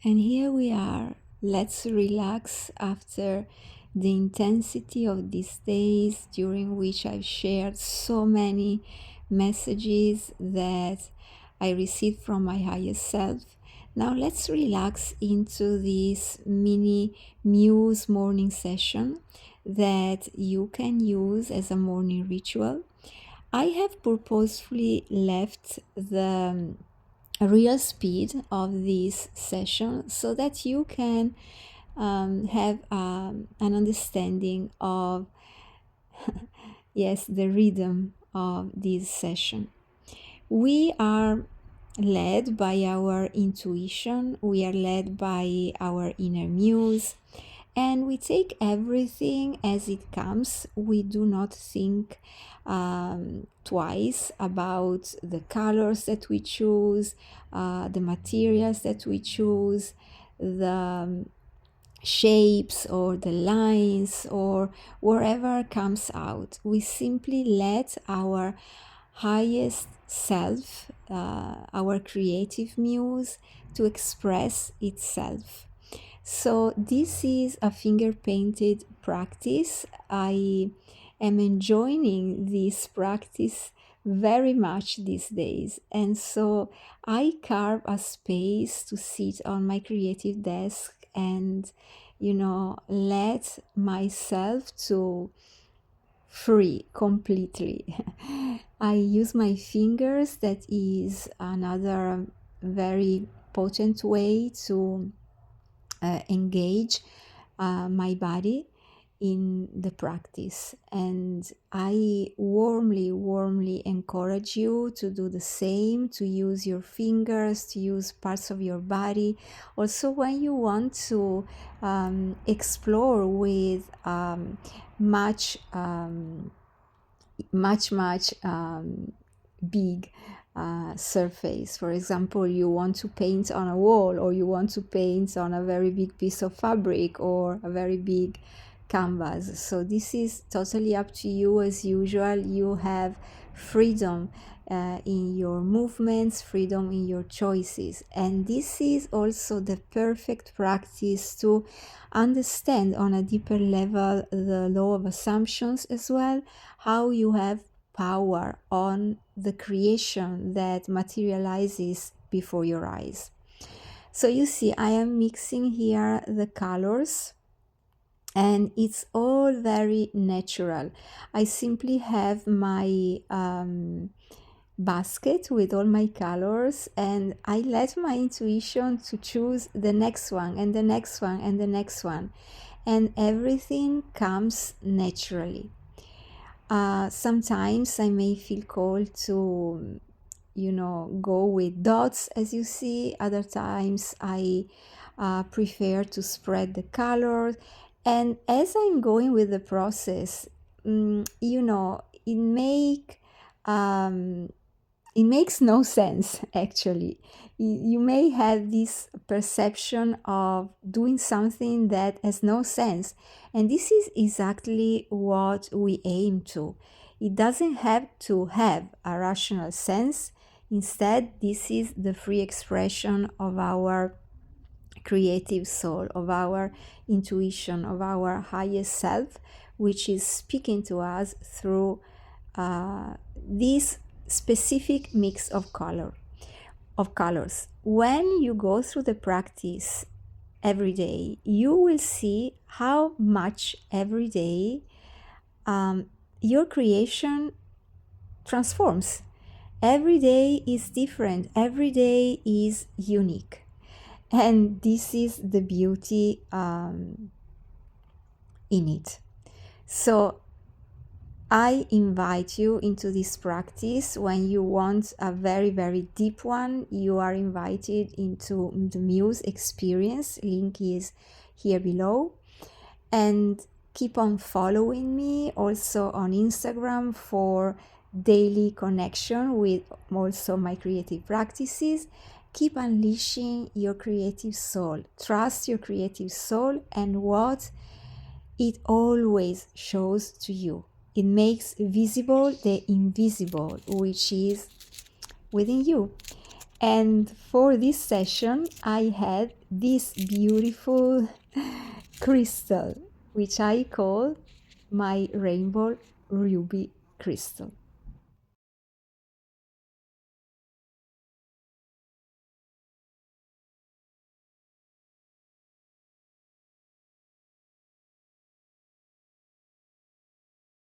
And here we are. Let's relax after the intensity of these days during which I've shared so many messages that I received from my highest self. Now let's relax into this mini muse morning session that you can use as a morning ritual. I have purposefully left the real speed of this session so that you can have an understanding of yes, the rhythm of this session. We are led by our intuition, we are led by our inner muse, and we take everything as it comes. We do not think twice about the colors that we choose, the materials that we choose, the shapes or the lines or whatever comes out. We simply let our highest self, our creative muse, to express itself. So this is a finger painted practice. I am enjoying this practice very much these days, and so I carve a space to sit on my creative desk and let myself to free completely. I use my fingers. That is another very potent way to engage my body in the practice, and I warmly encourage you to do the same, to use your fingers, to use parts of your body also when you want to explore with much big surface. For example, you want to paint on a wall, or you want to paint on a very big piece of fabric or a very big canvas. So this is totally up to you. As usual, you have freedom in your movements, freedom in your choices, and this is also the perfect practice to understand on a deeper level the law of assumptions as well, how you have power on the creation that materializes before your eyes. So you see, I am mixing here the colors, and it's all very natural. I simply have my basket with all my colors, and I let my intuition to choose the next one and the next one and the next one, and everything comes naturally. Sometimes I may feel called to go with dots, as you see. Other times I prefer to spread the colors, and as I'm going with the process, it makes no sense actually. You may have this perception of doing something that has no sense, and this is exactly what we aim to. It doesn't have to have a rational sense. Instead, this is the free expression of our creative soul, of our intuition, of our highest self, which is speaking to us through this specific mix of colors. When you go through the practice every day, you will see how much every day your creation transforms. Every day is different, every day is unique, and this is the beauty in it. So I invite you into this practice. When you want a very, very deep one, you are invited into the Muse experience. Link is here below. And keep on following me also on Instagram for daily connection with also my creative practices. Keep unleashing your creative soul. Trust your creative soul and what it always shows to you. It makes visible the invisible, which is within you. And for this session, I had this beautiful crystal, which I call my rainbow ruby crystal.